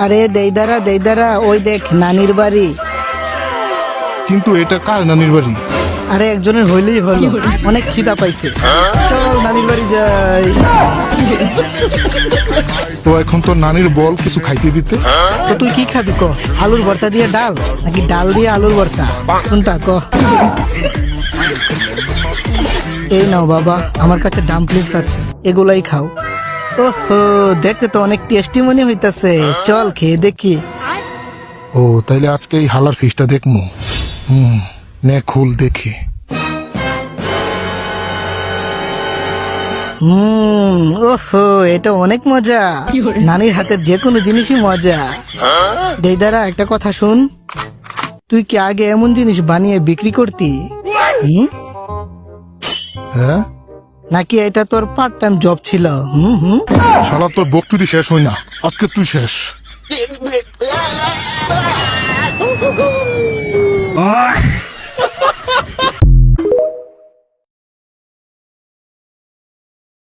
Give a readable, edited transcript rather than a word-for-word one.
আরে দেইদারা ওই দেখ নানির বাড়ি। কিন্তু এটা কার নানির বাড়ি? আরে একজনের হইলেই হলো, অনেক খিদা পাইছে, চল নানির বাড়ি যাই। তো এখন তো নানির বল কিছু খাইতে দিতে। তো তুই কি খাবি ক? আলুর ভর্তা দিয়ে ডাল নাকি ডাল দিয়ে আলুর ভর্তা, কোনটা ক? এই নাও বাবা, আমার কাছে ডাম্পলিংস আছে, এগুলাই খাও। ওহো, দেখতে তো অনেক টেস্টি মনে হইতাছে, চল খেয়ে দেখি। ও তাইলে আজকে এই হালার ফিশটা দেখমু। নে খুল দেখি। ওহো, এটা অনেক মজা, নানির হাতের যে কোনো জিনিসই মজা। দেইদারা একটা কথা শুন, তুই কি আগে এমন জিনিস বানিয়ে বিক্রি করতি? হ্যাঁ, নাকি এটা তোর পার্ট টাইম জব ছিল? শালা তোর বকচুদি শেষ হই না, আজকে তুই শেষ।